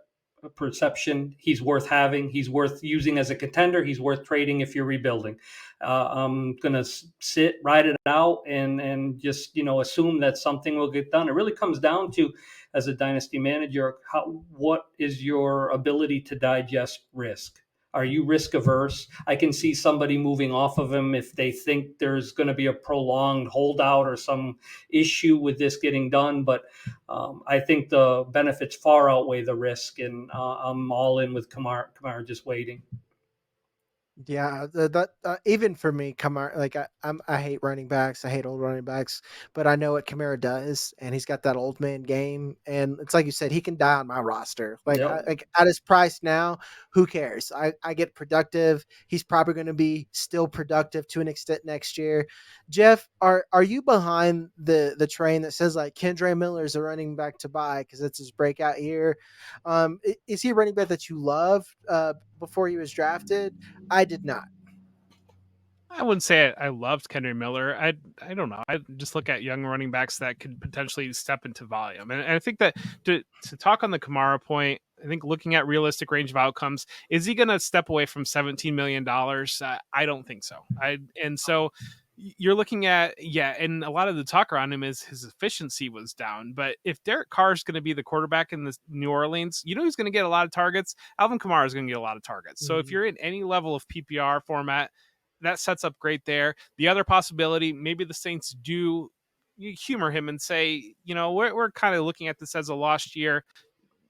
perception, he's worth having. He's worth using as a contender. He's worth trading if you're rebuilding. I'm gonna sit, ride it out, and just assume that something will get done. It really comes down to, as a dynasty manager, what is your ability to digest risk? Are you risk averse? I can see somebody moving off of him if they think there's going to be a prolonged holdout or some issue with this getting done. But I think the benefits far outweigh the risk, and I'm all in with Kamara just waiting. Yeah, even for me, Kamara, like I hate running backs. I hate old running backs, but I know what Kamara does, and he's got that old man game. And it's like you said, he can die on my roster. Like, Yep. like at his price now, who cares? I get productive. He's probably going to be still productive to an extent next year. Jeff, are you behind the train that says like Kendre Miller is a running back to buy because it's his breakout year? Is he a running back that you love before he was drafted? I did not. I wouldn't say I loved Kendre Miller. I don't know. I just look at young running backs that could potentially step into volume, and I think that to talk on the Kamara point, I think looking at realistic range of outcomes, is he going to step away from $17 million? I don't think so. And so you're looking at, and a lot of the talk around him is his efficiency was down. But if Derek Carr is going to be the quarterback in the New Orleans, who's going to get a lot of targets? Alvin Kamara is going to get a lot of targets. So if you're in any level of PPR format, that sets up great there. The other possibility, maybe the Saints do humor him and say, we're kind of looking at this as a lost year.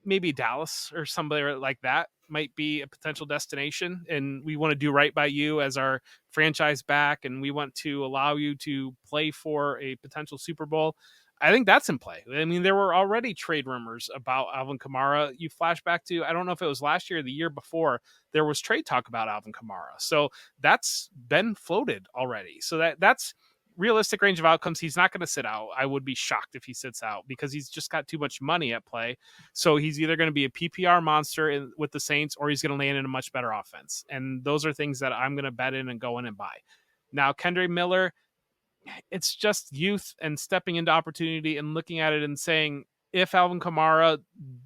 Maybe Dallas or somebody like that might be a potential destination, and we want to do right by you as our franchise back, and we want to allow you to play for a potential Super Bowl. I think that's in play. I mean, there were already trade rumors about Alvin Kamara. You flash back to, I don't know if it was last year or the year before, there was trade talk about Alvin Kamara. So that's been floated already. So that's realistic range of outcomes. He's not going to sit out. I would be shocked if he sits out because he's just got too much money at play. So he's either going to be a PPR monster with the Saints, or he's going to land in a much better offense. And those are things that I'm going to bet in and go in and buy. Now, Kendre Miller, it's just youth and stepping into opportunity and looking at it and saying, if Alvin Kamara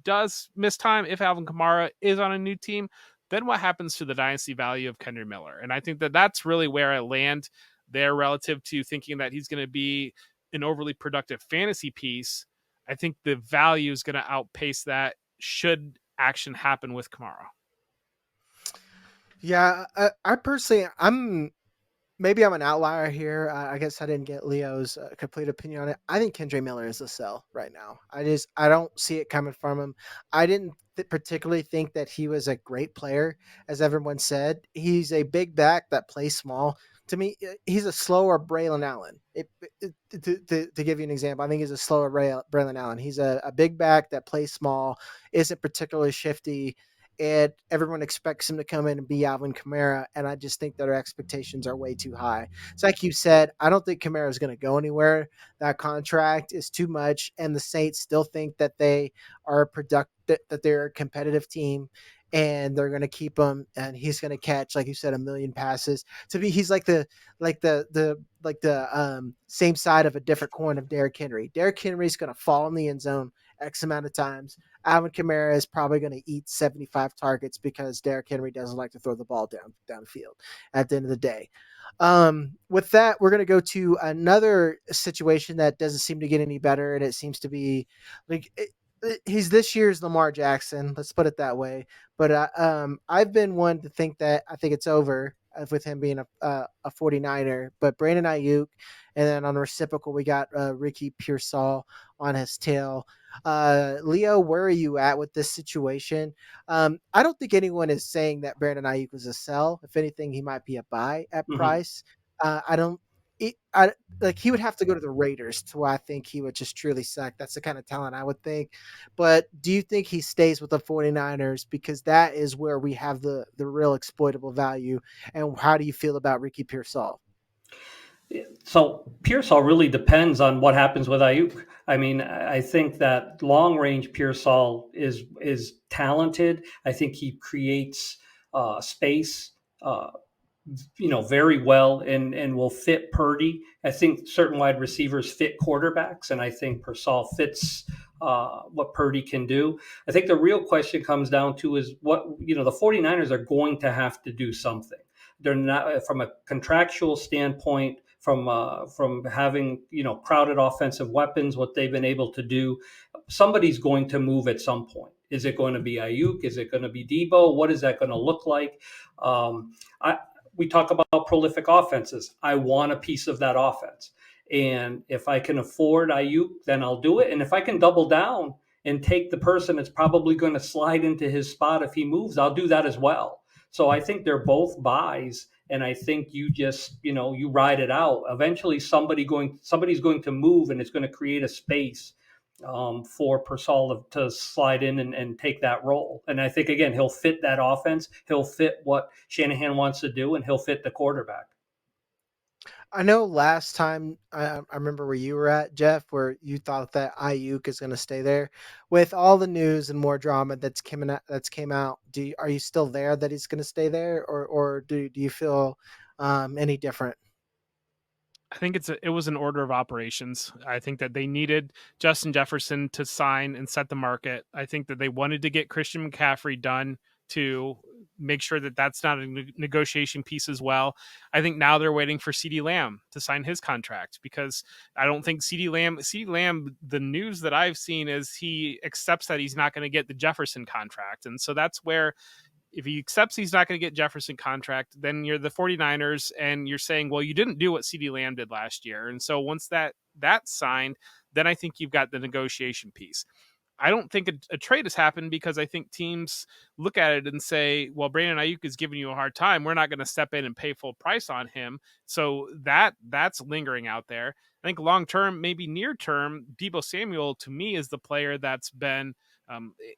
does miss time, if Alvin Kamara is on a new team, then what happens to the dynasty value of Kendre Miller? And I think that that's really where I land there relative to thinking that he's going to be an overly productive fantasy piece. I think the value is going to outpace that should action happen with Kamara. Yeah, I personally, maybe I'm an outlier here. I guess I didn't get Leo's complete opinion on it. I think Kendre Miller is a sell right now. I don't see it coming from him. I didn't particularly think that he was a great player, as everyone said. He's a big back that plays small. To me, he's a slower Braylon Allen. To give you an example, I think he's a slower Braylon Allen. He's a big back that plays small, isn't particularly shifty, and everyone expects him to come in and be Alvin Kamara, and I just think that our expectations are way too high. It's like you said, I don't think Kamara is going to go anywhere. That contract is too much, and the Saints still think that they are that they're a competitive team and they're going to keep him, and he's going to catch, like you said, a million passes. To me, he's like the same side of a different coin of Derrick Henry. Derrick Henry's going to fall in the end zone X amount of times. Alvin Kamara is probably going to eat 75 targets because Derrick Henry doesn't like to throw the ball downfield at the end of the day. With that, we're going to go to another situation that doesn't seem to get any better, and it seems to be like he's this year's Lamar Jackson. Let's put it that way. But I've been one to think that I think it's over with him being a 49er. But Brandon Aiyuk, and then on the reciprocal, we got Ricky Pearsall on his tail. Leo, where are you at with this situation? I don't think anyone is saying that Brandon Aiyuk was a sell. If anything, he might be a buy at price. I don't. Like he would have to go to the Raiders to where I think he would just truly suck. That's the kind of talent I would think. But do you think he stays with the 49ers? Because that is where we have the real exploitable value. And how do you feel about Ricky Pearsall? So Pearsall really depends on what happens with Aiyuk. I mean, I think that long range Pearsall is talented. I think he creates space, very well and will fit Purdy. I think certain wide receivers fit quarterbacks, and I think Pearsall fits what Purdy can do. I think the real question comes down to is what, the 49ers are going to have to do something. They're not, from a contractual standpoint, from having crowded offensive weapons, what they've been able to do. Somebody's going to move at some point. Is it going to be Aiyuk? Is it going to be Debo? What is that going to look like? We talk about prolific offenses. I want a piece of that offense, and if I can afford Aiyuk, then I'll do it. And if I can double down and take the person that's probably going to slide into his spot if he moves, I'll do that as well. So I think they're both buys. And I think you just, you ride it out. Eventually somebody's going to move, and it's going to create a space for Pearsall to slide in and take that role. And I think, again, he'll fit that offense. He'll fit what Shanahan wants to do, and he'll fit the quarterback. I know last time I remember where you were at, Jeff, where you thought that Aiyuk is going to stay there. With all the news and more drama that's came out, are you still there that he's going to stay there, or do you feel any different? I think it was an order of operations. I think that they needed Justin Jefferson to sign and set the market. I think that they wanted to get Christian McCaffrey done to make sure that that's not a negotiation piece as well. I think now they're waiting for CeeDee Lamb to sign his contract, because I don't think CeeDee Lamb, the news that I've seen is he accepts that he's not going to get the Jefferson contract. And so that's where, if he accepts he's not going to get Jefferson contract, then you're the 49ers and you're saying, well, you didn't do what CeeDee Lamb did last year. And so once that's signed, then I think you've got the negotiation piece. I don't think a trade has happened, because I think teams look at it and say, well, Brandon Aiyuk is giving you a hard time. We're not going to step in and pay full price on him. So that's lingering out there. I think long-term, maybe near-term, Deebo Samuel to me is the player that's been,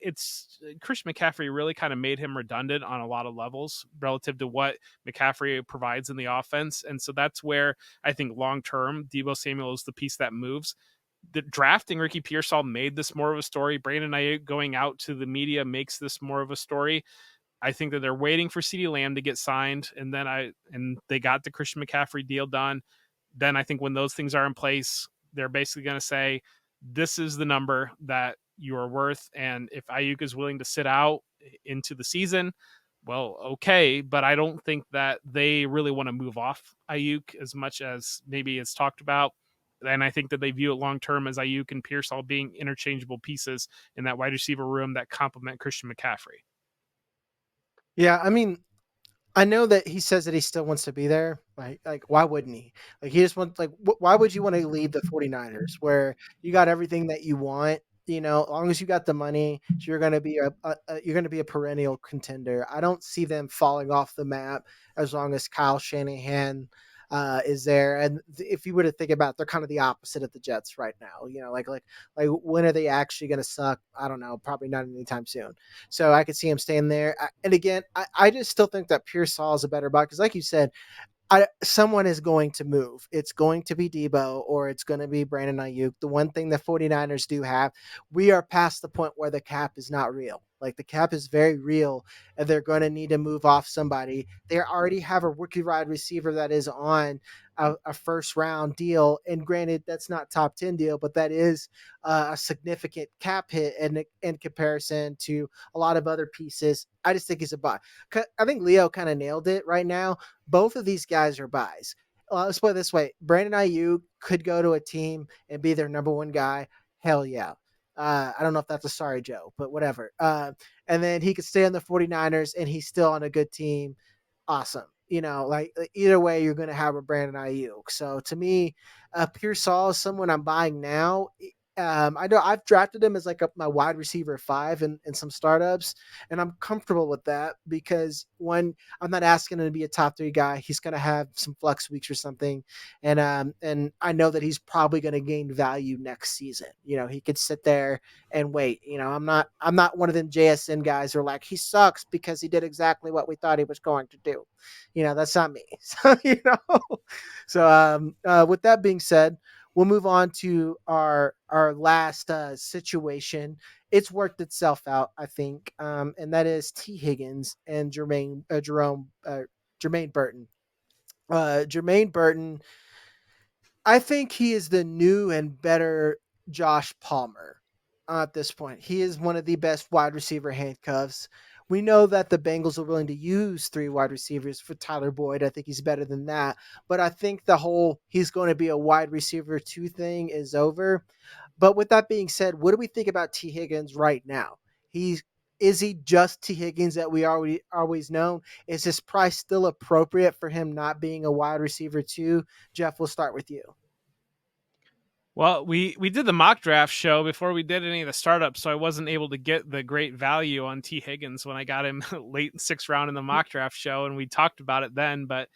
it's Christian McCaffrey really kind of made him redundant on a lot of levels relative to what McCaffrey provides in the offense. And so that's where I think long-term Deebo Samuel is the piece that moves. The drafting Ricky Pearsall made this more of a story. Brandon Aiyuk going out to the media makes this more of a story. I think that they're waiting for CeeDee Lamb to get signed, and they got the Christian McCaffrey deal done. Then I think when those things are in place, they're basically going to say, this is the number that you are worth. And if Aiyuk is willing to sit out into the season, well, okay. But I don't think that they really want to move off Aiyuk as much as maybe it's talked about. And I think that they view it long-term as Aiyuk and Pearsall being interchangeable pieces in that wide receiver room that complement Christian McCaffrey. Yeah, I mean, I know that he says that he still wants to be there. Like why wouldn't he? Like he just wants, like, why would you want to leave the 49ers where you got everything that you want? As long as you got the money, you're going to be a perennial contender. I don't see them falling off the map as long as Kyle Shanahan is there. And if you were to think about it, they're kind of the opposite of the Jets right now. Like when are they actually going to suck? I don't know. Probably not anytime soon. So I could see him staying there. And again, I just still think that Pearsall is a better buy, because like you said, someone is going to move. It's going to be Debo or it's going to be Brandon Aiyuk. The one thing the 49ers do have, we are past the point where the cap is not real. Like the cap is very real and they're going to need to move off somebody. They already have a rookie wide receiver that is on a first round deal. And granted, that's not top 10 deal, but that is a significant cap hit in comparison to a lot of other pieces. I just think he's a buy. I think Leo kind of nailed it right now. Both of these guys are buys. Let's put it this way: Brandon Aiyuk could go to a team and be their number one guy. Hell yeah. I don't know if that's a sorry Joe, but whatever. And then he could stay on the 49ers and he's still on a good team. Awesome. Like either way, you're going to have a Brandon Aiyuk. So to me, Pearsall is someone I'm buying now. I know I've drafted him as like my wide receiver 5 in some startups, and I'm comfortable with that because one, I'm not asking him to be a top 3 guy. He's going to have some flex weeks or something, and I know that he's probably going to gain value next season. He could sit there and wait. I'm not one of them JSN guys who are like he sucks because he did exactly what we thought he was going to do. That's not me. So with that being said, we'll move on to our last situation. It's worked itself out, I think, and that is T. Higgins and Jermaine Burton. Jermaine Burton, I think he is the new and better Josh Palmer at this point. He is one of the best wide receiver handcuffs. We know that the Bengals are willing to use 3 wide receivers for Tyler Boyd. I think he's better than that. But I think the whole he's going to be a wide receiver 2 thing is over. But with that being said, what do we think about T. Higgins right now? Is he just T. Higgins that we always known? Is his price still appropriate for him not being a wide receiver 2? Jeff, we'll start with you. Well, we did the mock draft show before we did any of the startups, so I wasn't able to get the great value on T. Higgins when I got him late 6th round in the mock draft show, and we talked about it then. But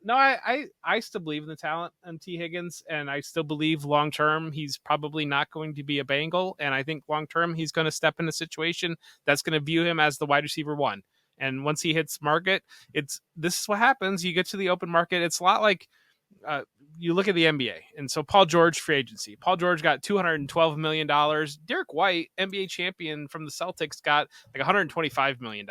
no, I still believe in the talent on T. Higgins, and I still believe long term he's probably not going to be a Bengal, and I think long term he's going to step in a situation that's going to view him as the wide receiver 1. And once he hits market, this is what happens. You get to the open market. It's a lot like you look at the NBA, and so Paul George free agency. Paul George got $212 million. Derek White, NBA champion from the Celtics, got like $125 million.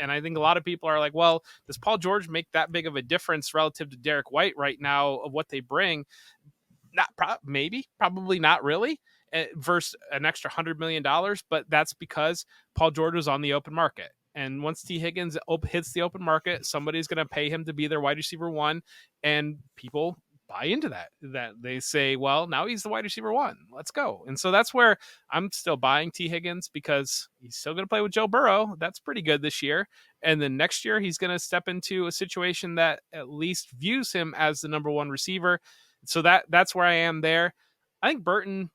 And I think a lot of people are like, well, does Paul George make that big of a difference relative to Derek White right now of what they bring? Probably not really, versus an extra $100 million. But that's because Paul George was on the open market. And once T. Higgins hits the open market, somebody's going to pay him to be their wide receiver 1, and people buy into that they say, well, now he's the wide receiver 1. Let's go. And so that's where I'm still buying T. Higgins because he's still going to play with Joe Burrow. That's pretty good this year. And then next year he's going to step into a situation that at least views him as the number 1 receiver. So that's where I am there. I think Burton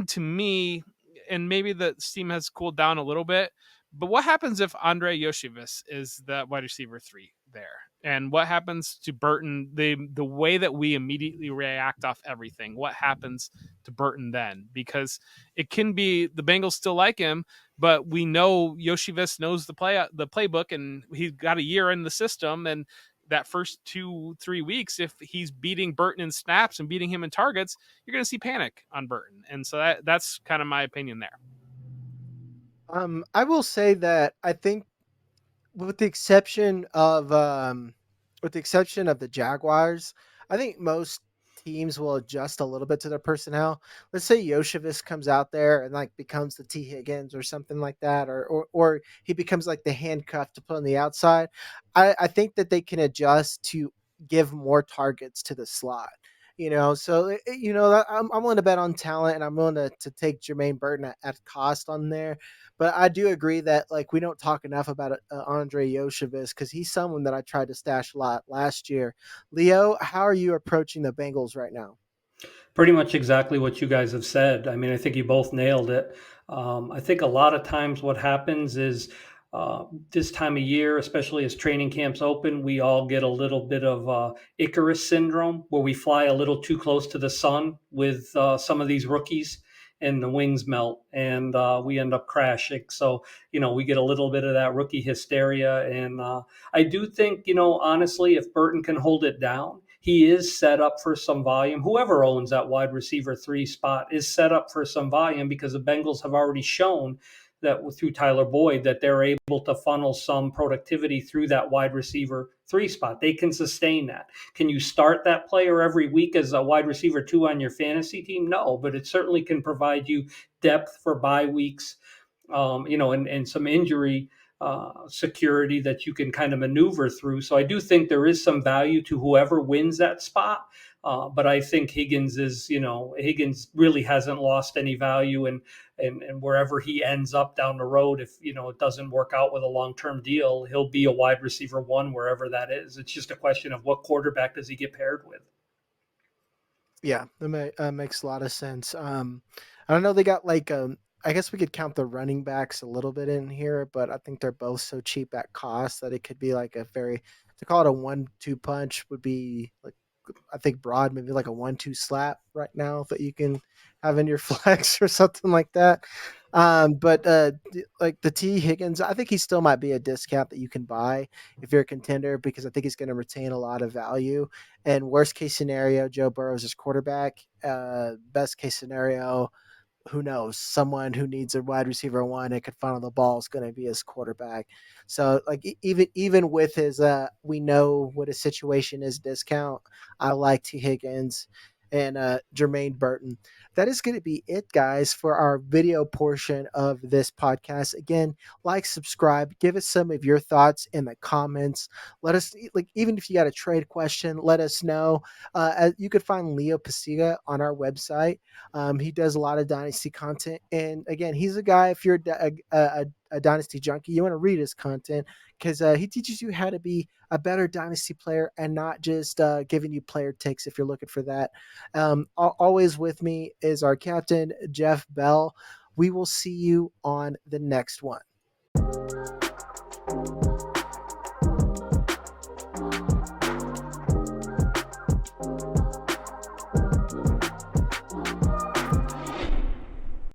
to me, and maybe the steam has cooled down a little bit, but what happens if Andre Yoshivas is the wide receiver 3 there? And what happens to Burton, the way that we immediately react off everything? What happens to Burton then? Because it can be the Bengals still like him, but we know Yoshivas knows the playbook, and he's got a year in the system. And that first 2-3 weeks, if he's beating Burton in snaps and beating him in targets, you're going to see panic on Burton. And so that's kind of my opinion there. I will say that I think with the exception of the Jaguars, I think most teams will adjust a little bit to their personnel. Let's say Yoshivas comes out there and like becomes the T. Higgins or something like that, or he becomes like the handcuff to put on the outside. I think that they can adjust to give more targets to the slot. So I'm willing to bet on talent, and I'm willing to take Jermaine Burton at cost on there. But I do agree that like we don't talk enough about Andre Yoshivas because he's someone that I tried to stash a lot last year. Leo, how are you approaching the Bengals right now? Pretty much exactly what you guys have said. I mean, I think you both nailed it. I think a lot of times what happens is this time of year, especially as training camps open, we all get a little bit of Icarus syndrome where we fly a little too close to the sun with some of these rookies. and the wings melt, and we end up crashing. So, we get a little bit of that rookie hysteria. And I do think, honestly, if Burton can hold it down, he is set up for some volume. Whoever owns that wide receiver 3 spot is set up for some volume, because the Bengals have already shown that through Tyler Boyd that they're able to funnel some productivity through that wide receiver 3 spot. They can sustain that. Can you start that player every week as a wide receiver 2 on your fantasy team? No, but it certainly can provide you depth for bye weeks, and some injury security that you can kind of maneuver through. So I do think there is some value to whoever wins that spot. But I think Higgins really hasn't lost any value, and wherever he ends up down the road, if it doesn't work out with a long-term deal, he'll be a wide receiver 1 wherever that is. It's just a question of what quarterback does he get paired with. Yeah, that makes a lot of sense. I don't know. They got I guess we could count the running backs a little bit in here, but I think they're both so cheap at cost that it could be like to call it a 1-2 punch would be like, I think broad, maybe like a 1-2 slap right now that you can have in your flex or something like that. But like the T Higgins, I think he still might be a discount that you can buy if you're a contender, because I think he's going to retain a lot of value. And worst case scenario, Joe Burrow's his quarterback. Best case scenario, who knows? Someone who needs a wide receiver 1 and could funnel the ball is going to be his quarterback. So like even with his we know what his situation is discount, I like T Higgins and Jermaine Burton. That is going to be it, guys, for our video portion of this podcast. Again, like, subscribe, give us some of your thoughts in the comments. Let us, even if you got a trade question, let us know. You could find Leo Paciga on our website. He does a lot of Dynasty content. And again, he's a guy, if you're a Dynasty junkie, you want to read his content, because he teaches you how to be a better Dynasty player and not just giving you player takes if you're looking for that. Always with me is our captain, Jeff Bell. We will see you on the next one.